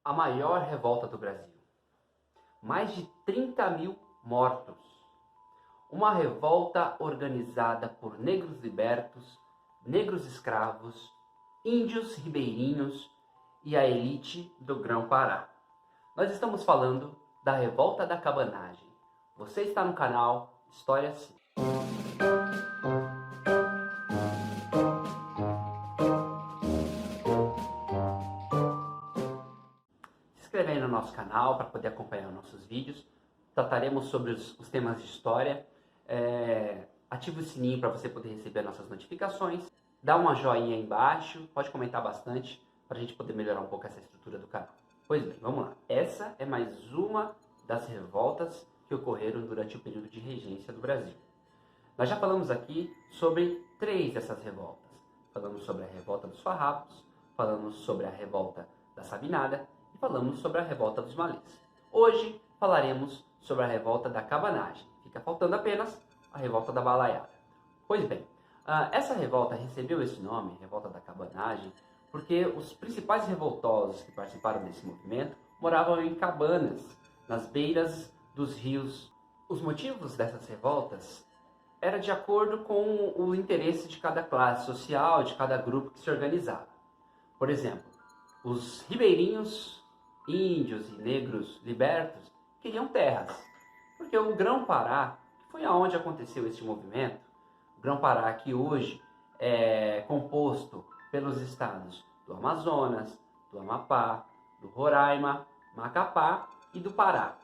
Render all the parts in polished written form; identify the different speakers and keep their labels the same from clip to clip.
Speaker 1: A maior revolta do Brasil. Mais de 30 mil mortos. Uma revolta organizada por negros libertos, negros escravos, índios ribeirinhos e a elite do Grão-Pará. Nós estamos falando da revolta da cabanagem. Você está no canal História Sim. Se inscreve aí no nosso canal para poder acompanhar nossos vídeos. Trataremos sobre os temas de história. Ative o sininho para você poder receber nossas notificações. Dá uma joinha aí embaixo, pode comentar bastante para a gente poder melhorar um pouco essa estrutura do canal. Pois bem, vamos lá. Essa é mais uma das revoltas que ocorreram durante o período de regência do Brasil. Nós já falamos aqui sobre 3 dessas revoltas. Falamos sobre a revolta dos farrapos, falamos sobre a revolta da Sabinada e falamos sobre a revolta dos malês. Hoje falaremos sobre a revolta da cabanagem. Fica faltando apenas a revolta da balaiada. Pois bem, essa revolta recebeu esse nome, revolta da cabanagem, porque os principais revoltosos que participaram desse movimento moravam em cabanas, nas beiras dos rios. Os motivos dessas revoltas eram de acordo com o interesse de cada classe social, de cada grupo que se organizava. Por exemplo, os ribeirinhos, índios e negros libertos queriam terras, porque o Grão-Pará, que foi aonde aconteceu esse movimento, o Grão-Pará que hoje é composto pelos estados do Amazonas, do Amapá, do Roraima, Macapá e do Pará.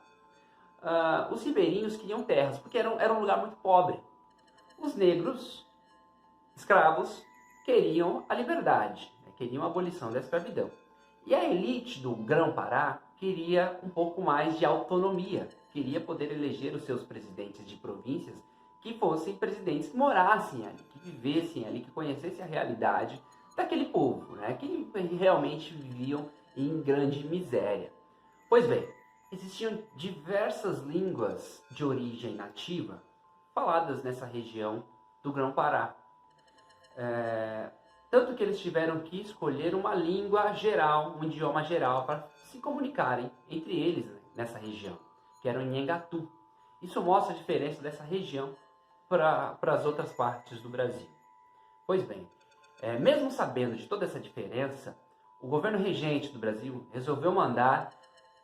Speaker 1: Os ribeirinhos queriam terras, porque era um lugar muito pobre. Os negros, escravos, queriam a liberdade, queriam a abolição da escravidão. E a elite do Grão-Pará queria um pouco mais de autonomia, queria poder eleger os seus presidentes de províncias que fossem presidentes que morassem ali, que vivessem ali, que conhecessem a realidade daquele povo, que realmente viviam em grande miséria. Pois bem, existiam diversas línguas de origem nativa faladas nessa região do Grão-Pará. Tanto que eles tiveram que escolher uma língua geral, um idioma geral, para se comunicarem entre eles nessa região, que era o Nhengatu. Isso mostra a diferença dessa região para as outras partes do Brasil. Pois bem, mesmo sabendo de toda essa diferença, o governo regente do Brasil resolveu mandar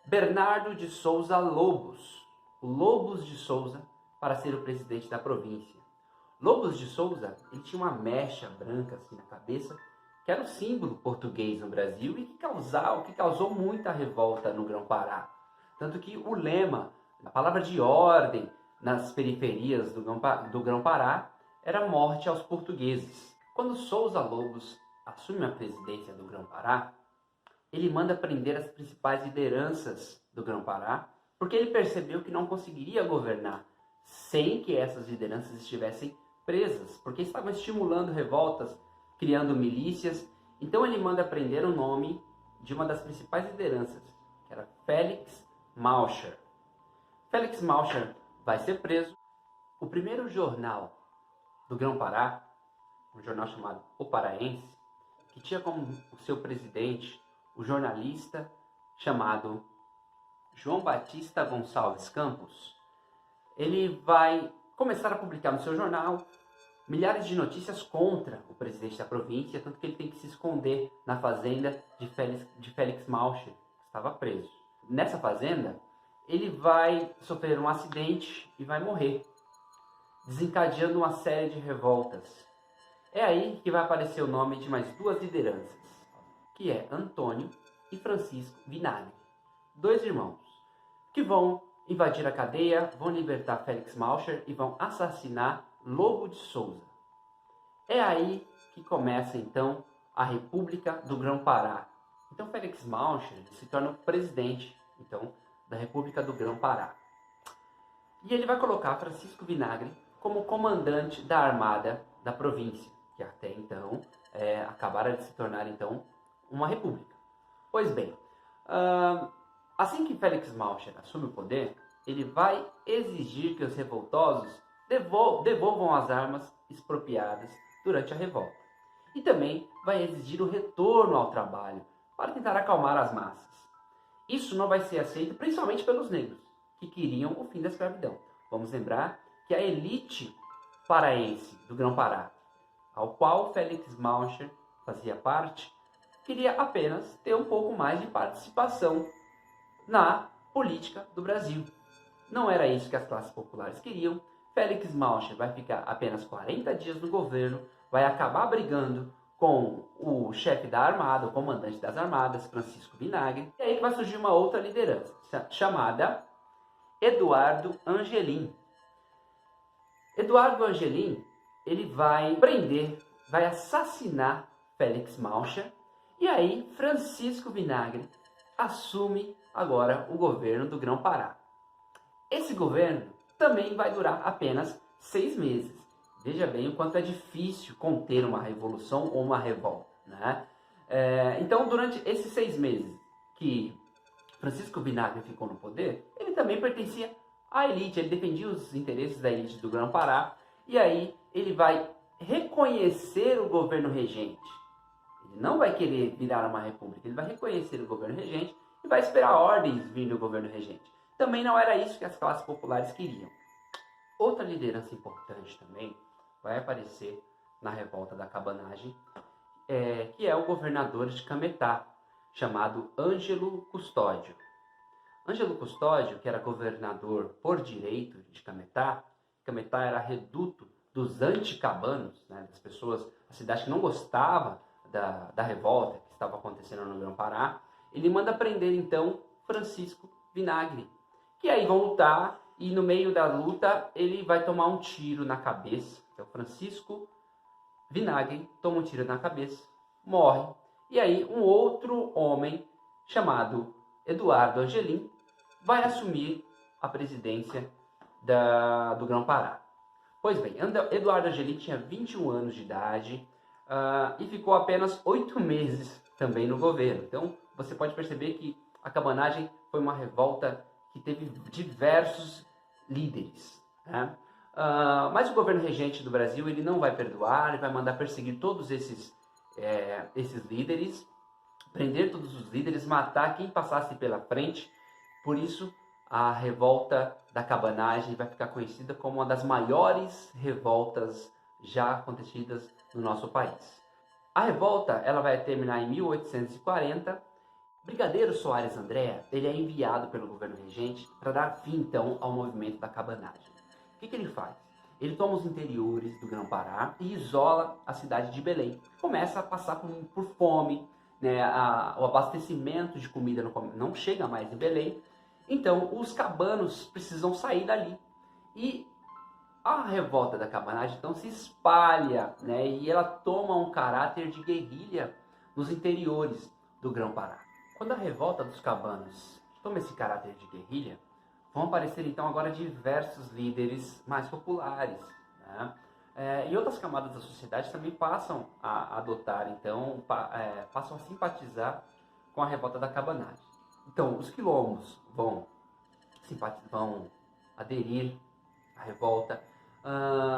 Speaker 1: Bernardo de Souza Lobos, o Lobos de Souza, para ser o presidente da província. Lobos de Souza, ele tinha uma mecha branca assim na cabeça, que era o símbolo português no Brasil e que causou muita revolta no Grão-Pará. Tanto que o lema, a palavra de ordem nas periferias do Grão-Pará era morte aos portugueses. Quando Souza Lobos assume a presidência do Grão-Pará, ele manda prender as principais lideranças do Grão-Pará, porque ele percebeu que não conseguiria governar sem que essas lideranças estivessem presas, porque estavam estimulando revoltas, criando milícias. Então ele manda prender o nome de uma das principais lideranças, que era Félix Malcher. Félix Malcher vai ser preso. O primeiro jornal do Grão-Pará, um jornal chamado O Paraense, que tinha como o seu presidente o jornalista chamado João Batista Gonçalves Campos, ele vai começar a publicar no seu jornal milhares de notícias contra o presidente da província, tanto que ele tem que se esconder na fazenda de Félix Malcher, que estava preso. Nessa fazenda, ele vai sofrer um acidente e vai morrer, desencadeando uma série de revoltas. É aí que vai aparecer o nome de mais 2 lideranças, que é Antônio e Francisco Vinagre, 2 irmãos, que vão invadir a cadeia, vão libertar Félix Malcher e vão assassinar Lobo de Souza. É aí que começa então a República do Grão-Pará. Então Félix Malcher se torna o presidente então, da República do Grão-Pará. E ele vai colocar Francisco Vinagre como comandante da armada da província, que até então acabara de se tornar então uma república. Pois bem, assim que Félix Malcher assume o poder, ele vai exigir que os revoltosos devolvam as armas expropriadas durante a revolta. E também vai exigir o retorno ao trabalho para tentar acalmar as massas. Isso não vai ser aceito principalmente pelos negros, que queriam o fim da escravidão. Vamos lembrar que a elite paraense do Grão-Pará, ao qual Félix Malcher fazia parte, queria apenas ter um pouco mais de participação na política do Brasil. Não era isso que as classes populares queriam. Félix Malcher vai ficar apenas 40 dias no governo, vai acabar brigando com o chefe da armada, o comandante das armadas, Francisco Vinagre, e aí que vai surgir uma outra liderança, chamada Eduardo Angelim. Eduardo Angelim, ele vai prender, vai assassinar Félix Malcher, e aí Francisco Vinagre assume agora o governo do Grão-Pará. Esse governo também vai durar apenas 6 meses. Veja bem o quanto é difícil conter uma revolução ou uma revolta, né? Então, durante esses 6 meses que Francisco Vinagre ficou no poder, ele também pertencia à elite, ele defendia os interesses da elite do Grão-Pará, e aí ele vai reconhecer o governo regente. Ele não vai querer virar uma república, ele vai reconhecer o governo regente e vai esperar ordens vindo do governo regente. Também não era isso que as classes populares queriam. Outra liderança importante também vai aparecer na revolta da cabanagem, que é o governador de Cametá, chamado Ângelo Custódio. Ângelo Custódio, que era governador por direito de Cametá, Cametá era reduto dos anticabanos, né, das pessoas, a cidade que não gostava da revolta que estava acontecendo no Grão-Pará. Ele manda prender então Francisco Vinagre, que aí vão lutar, e no meio da luta ele vai tomar um tiro na cabeça. Então Francisco Vinagre toma um tiro na cabeça, morre, e aí um outro homem chamado Eduardo Angelim vai assumir a presidência do Grão-Pará. Pois bem, Eduardo Angelim tinha 21 anos de idade e ficou apenas 8 meses também no governo. Então você pode perceber que a cabanagem foi uma revolta que teve diversos líderes, né? Mas o governo regente do Brasil ele não vai perdoar, ele vai mandar perseguir todos esses líderes, prender todos os líderes, matar quem passasse pela frente. Por isso, a revolta da cabanagem vai ficar conhecida como uma das maiores revoltas já acontecidas no nosso país. A revolta ela vai terminar em 1840. Brigadeiro Soares André ele é enviado pelo governo regente para dar fim, então, ao movimento da cabanagem. O que ele faz? Ele toma os interiores do Grão-Pará e isola a cidade de Belém. Começa a passar por fome, né? O abastecimento de comida não chega mais em Belém. Então, os cabanos precisam sair dali. E a revolta da cabanagem, então, se espalha, né? E ela toma um caráter de guerrilha nos interiores do Grão-Pará. Quando a revolta dos cabanos toma esse caráter de guerrilha, vão aparecer então agora diversos líderes mais populares, né? E outras camadas da sociedade também passam a adotar, então, passam a simpatizar com a revolta da cabanagem. Então, os quilombos vão aderir à revolta,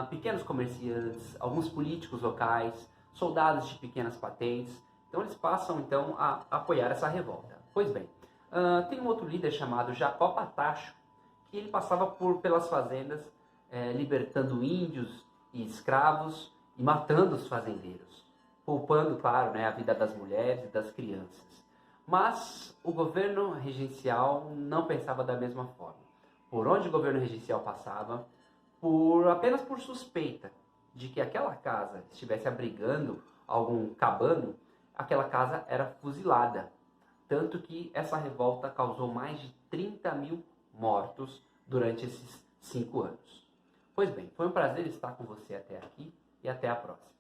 Speaker 1: pequenos comerciantes, alguns políticos locais, soldados de pequenas patentes. Então eles passam então a apoiar essa revolta. Pois bem, tem um outro líder chamado Jacó Patacho, que ele passava pelas fazendas libertando índios e escravos e matando os fazendeiros, poupando, claro, né, a vida das mulheres e das crianças. Mas o governo regencial não pensava da mesma forma. Por onde o governo regencial passava, apenas por suspeita de que aquela casa estivesse abrigando algum cabano, aquela casa era fuzilada. Tanto que essa revolta causou mais de 30 mil mortos durante esses 5 anos. Pois bem, foi um prazer estar com você até aqui e até a próxima.